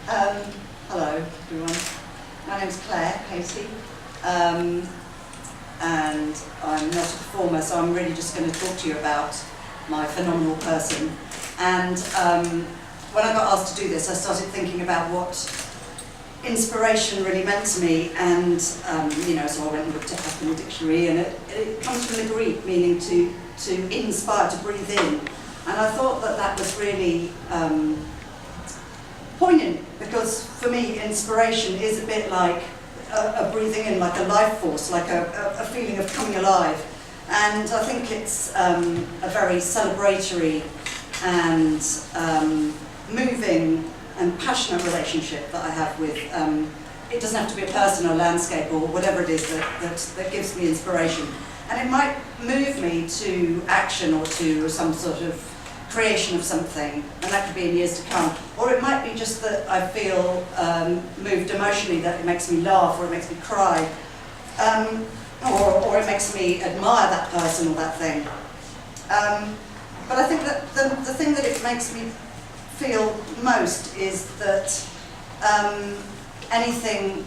Hello everyone, my name's Clare Patey, and I'm not a performer, so I'm really just going to talk to you about my phenomenal person. And when I got asked to do this, I started thinking about what inspiration really meant to me, and so I went and looked it up in the dictionary, and it comes from the Greek, meaning to inspire, to breathe in. And I thought that was really poignant, because for me inspiration is a bit like a breathing in, like a life force, like a feeling of coming alive. And I think it's a very celebratory and moving and passionate relationship that I have with, it doesn't have to be a person or a landscape or whatever it is that gives me inspiration. And it might move me to action or to some sort of creation of something, and that could be in years to come. Or it might be just that I feel moved emotionally, that it makes me laugh, or it makes me cry, or it makes me admire that person or that thing. But I think that the thing that it makes me feel most is that anything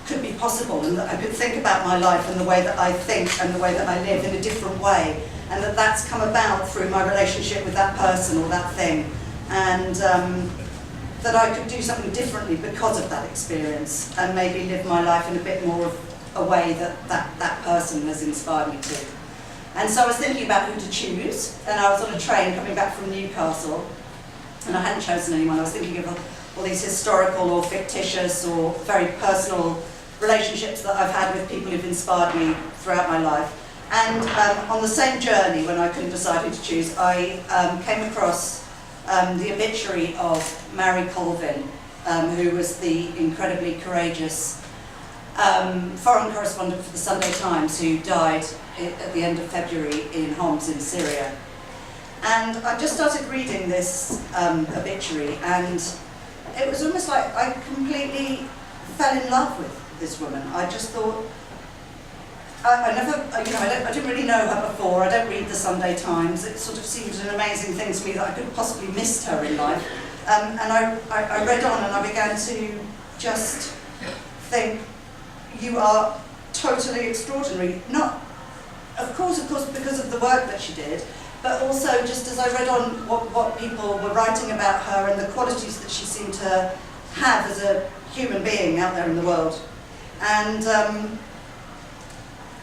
could be possible, and that I could think about my life and the way that I think and the way that I live in a different way, and that's come about through my relationship with that person or that thing, and that I could do something differently because of that experience, and maybe live my life in a bit more of a way that person has inspired me to. And so I was thinking about who to choose, and I was on a train coming back from Newcastle, and I hadn't chosen anyone. I was thinking of all these historical or fictitious or very personal relationships that I've had with people who've inspired me throughout my life. And on the same journey, when I couldn't decide who to choose, I came across the obituary of Mary Colvin, who was the incredibly courageous foreign correspondent for the Sunday Times, who died at the end of February in Homs in Syria. And I just started reading this obituary, and it was almost like I completely fell in love with this woman. I just thought, I didn't really know her before. I don't read the Sunday Times. It sort of seemed an amazing thing to me that I could possibly missed her in life. And I read on, and I began to just think, you are totally extraordinary. Not, of course, because of the work that she did, but also just as I read on what people were writing about her and the qualities that she seemed to have as a human being out there in the world. And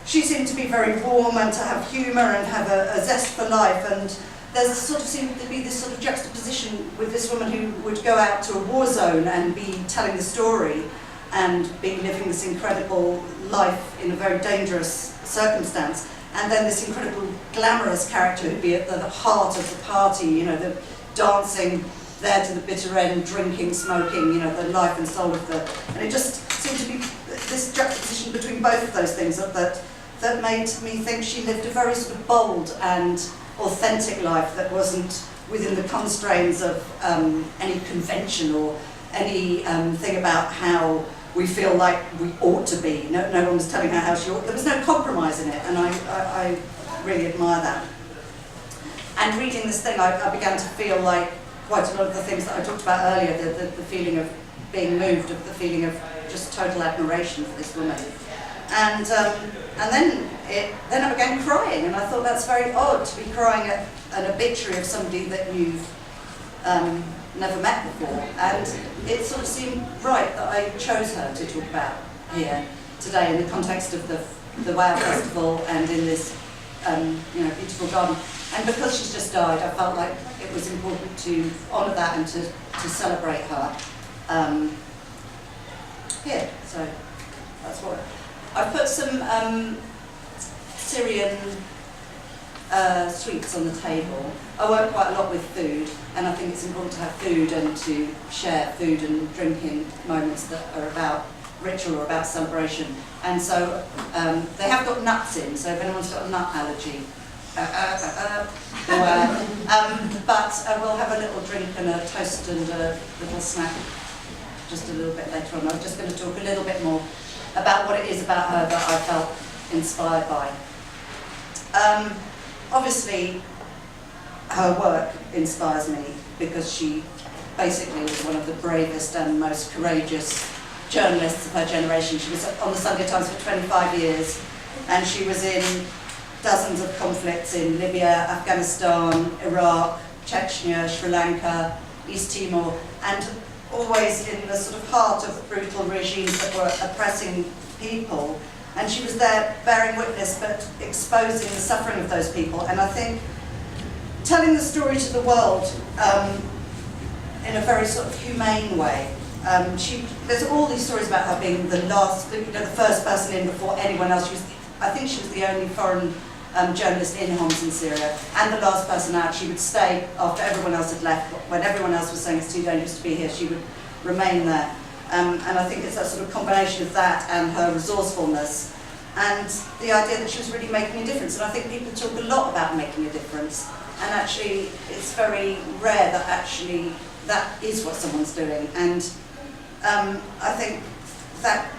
she seemed to be very warm and to have humour and have a zest for life, and there sort of seemed to be this sort of juxtaposition with this woman who would go out to a war zone and be telling the story and be living this incredible life in a very dangerous circumstance, and then this incredible glamorous character who'd be at the heart of the party, the dancing there to the bitter end, drinking, smoking, the life and soul of the... And it just seemed to be this juxtaposition between both of those things that made me think she lived a very sort of bold and authentic life that wasn't within the constraints of any convention or any thing about how we feel like we ought to be. No one was telling her how she ought. There was no compromise in it, and I really admire that. And reading this thing, I began to feel like quite a lot of the things that I talked about earlier, the feeling of being moved, of the feeling of just total admiration for this woman. And then I began crying, and I thought that's very odd to be crying at an obituary of somebody that you've never met before. And it sort of seemed right that I chose her to talk about here today in the context of the WOW Festival and in this beautiful garden. And because she's just died, I felt like it was important to honour that and to celebrate her here. So that's what I put some Syrian sweets on the table. I work quite a lot with food, and I think it's important to have food and to share food and drinking moments that are about ritual or about celebration. And so they have got nuts in, so if anyone's got a nut allergy, but we'll have a little drink and a toast and a little snack just a little bit later on. I'm just going to talk a little bit more about what it is about her that I felt inspired by. Obviously, her work inspires me because she basically was one of the bravest and most courageous journalists of her generation. She was on the Sunday Times for 25 years, and she was in dozens of conflicts in Libya, Afghanistan, Iraq, Chechnya, Sri Lanka, East Timor, and always in the sort of heart of brutal regimes that were oppressing people. And she was there bearing witness, but exposing the suffering of those people. And I think telling the story to the world in a very sort of humane way. There's all these stories about her being the first person in before anyone else. I think she was the only foreign journalist in Homs in Syria, and the last person out. She would stay after everyone else had left. When everyone else was saying it's too dangerous to be here, she would remain there. And I think it's that sort of combination of that and her resourcefulness, and the idea that she was really making a difference. And I think people talk a lot about making a difference, and actually it's very rare that actually that is what someone's doing. And I think that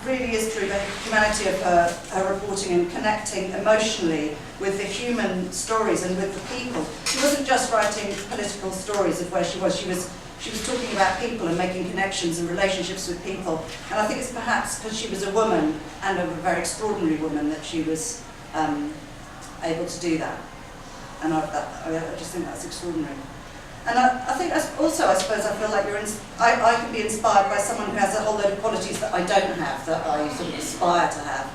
really is true, the humanity of her reporting and connecting emotionally with the human stories and with the people. She wasn't just writing political stories of where she was. She was talking about people and making connections and relationships with people. And I think it's perhaps because she was a woman, and a very extraordinary woman, that she was able to do that. And I just think that's extraordinary. And I think also, I suppose, I feel like I can be inspired by someone who has a whole load of qualities that I don't have, that I sort of aspire to have.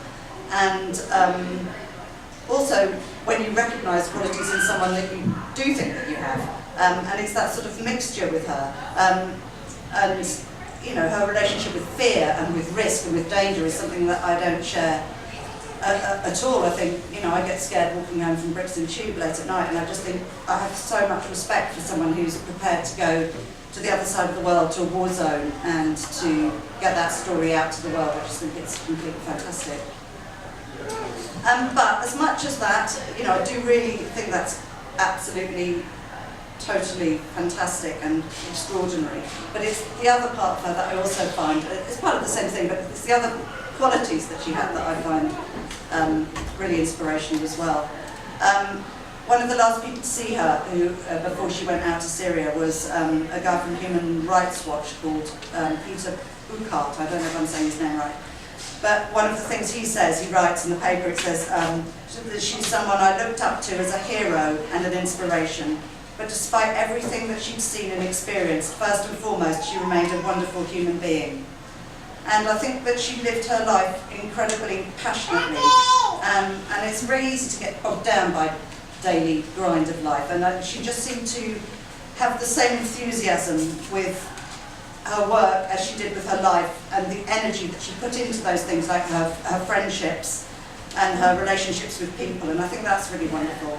And also, when you recognise qualities in someone that you do think that you have, and it's that sort of mixture with her. And, you know, her relationship with fear and with risk and with danger is something that I don't share at all. I think, you know, I get scared walking home from Brixton Tube late at night, and I just think I have so much respect for someone who's prepared to go to the other side of the world, to a war zone, and to get that story out to the world. I just think it's completely fantastic. But as much as that, you know, I do really think that's absolutely, totally fantastic and extraordinary. But it's the other part of her that I also find, it's part of the same thing, but it's the other qualities that she had that I find really inspirational as well. One of the last people to see her, who before she went out to Syria, was a guy from Human Rights Watch called Peter Buchart. I don't know if I'm saying his name right. But one of the things he says, he writes in the paper, it says that she's someone I looked up to as a hero and an inspiration. But despite everything that she'd seen and experienced, first and foremost, she remained a wonderful human being. And I think that she lived her life incredibly passionately. And it's very easy to get bogged down by daily grind of life. And she just seemed to have the same enthusiasm with her work as she did with her life, and the energy that she put into those things, like her friendships and her relationships with people. And I think that's really wonderful.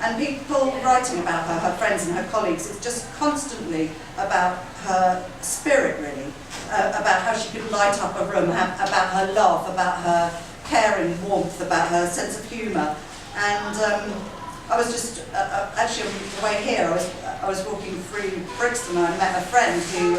And people writing about her friends and her colleagues, it's just constantly about her spirit, really, about how she could light up a room, about her laugh, about her caring warmth, about her sense of humour. And I was just, actually on the way here, I was walking through Brixton, and I met a friend who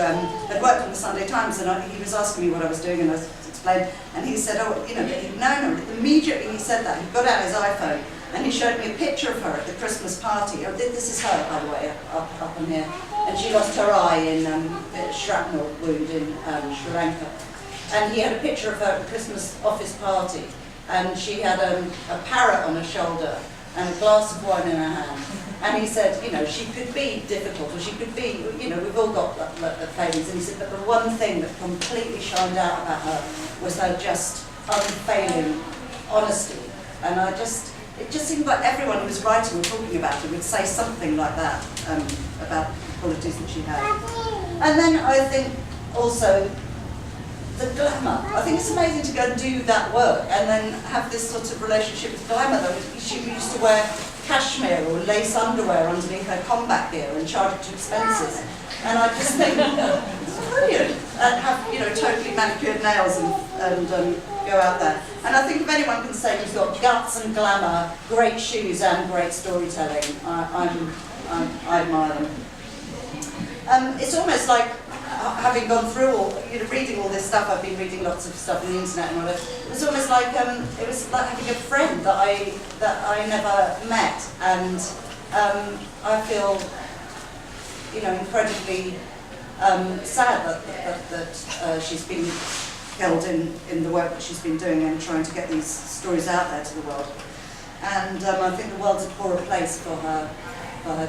had worked on the Sunday Times, and he was asking me what I was doing, and I explained, and he said, oh, you know, no, immediately he said that, he got out his iPhone, and he showed me a picture of her at the Christmas party. Oh, this is her, by the way, up in here. And she lost her eye in a shrapnel wound in Sri Lanka. And he had a picture of her at the Christmas office party, and she had a parrot on her shoulder and a glass of wine in her hand. And he said, you know, she could be difficult, or she could be, you know, we've all got failings. And he said, but the one thing that completely shined out about her was her just unfailing honesty. And it just seemed like everyone who was writing or talking about her would say something like that, about the qualities that she had. And then I think also the glamour. I think it's amazing to go and do that work and then have this sort of relationship with glamour. She used to wear cashmere or lace underwear underneath her combat gear and charge it to expenses. And I just think it's brilliant. And have, you know, totally manicured nails and go out there. And I think if anyone can say he's got guts and glamour, great shoes and great storytelling, I admire them. It's almost like, having gone through reading all this stuff, I've been reading lots of stuff on the internet and all that. It was almost like it was like having a friend that I never met, and I feel, you know, incredibly sad that she's been killed in the work that she's been doing and trying to get these stories out there to the world. And I think the world's a poorer place for her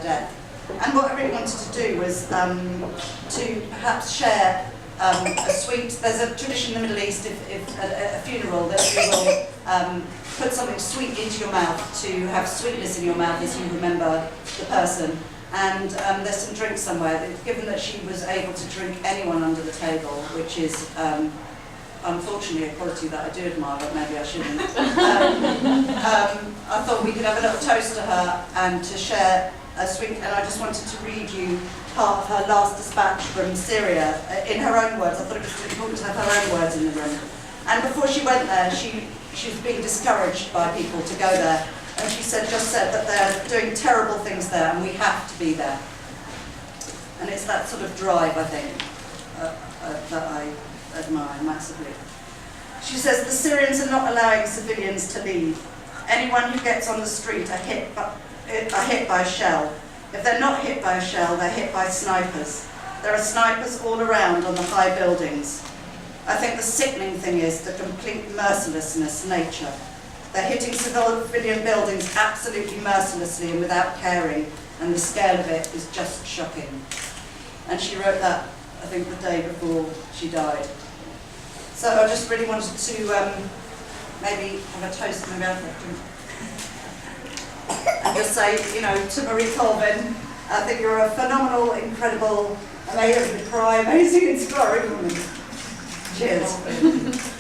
death. And what I really wanted to do was to perhaps share a sweet, there's a tradition in the Middle East, if at a funeral, that you will put something sweet into your mouth to have sweetness in your mouth as you remember the person. And there's some drinks somewhere. Given that she was able to drink anyone under the table, which is unfortunately a quality that I do admire, but maybe I shouldn't. I thought we could have a little toast to her and to share a sweet, and I just wanted to read you part of her last dispatch from Syria in her own words. I thought it was really important to have her own words in the room. And before she went there, she was being discouraged by people to go there. And she just said that they're doing terrible things there and we have to be there. And it's that sort of drive, I think, that I admire massively. She says, the Syrians are not allowing civilians to leave. Anyone who gets on the street are hit by a shell. If they're not hit by a shell, they're hit by snipers. There are snipers all around on the high buildings. I think the sickening thing is the complete mercilessness nature. They're hitting civilian buildings absolutely mercilessly and without caring, and the scale of it is just shocking. And she wrote that, I think, the day before she died. So I just really wanted to maybe have a toast, maybe I'll have a drink. And just say, you know, to Marie Colvin, I think you're a phenomenal, incredible, amazing, cry, amazing, inspiring woman. Cheers.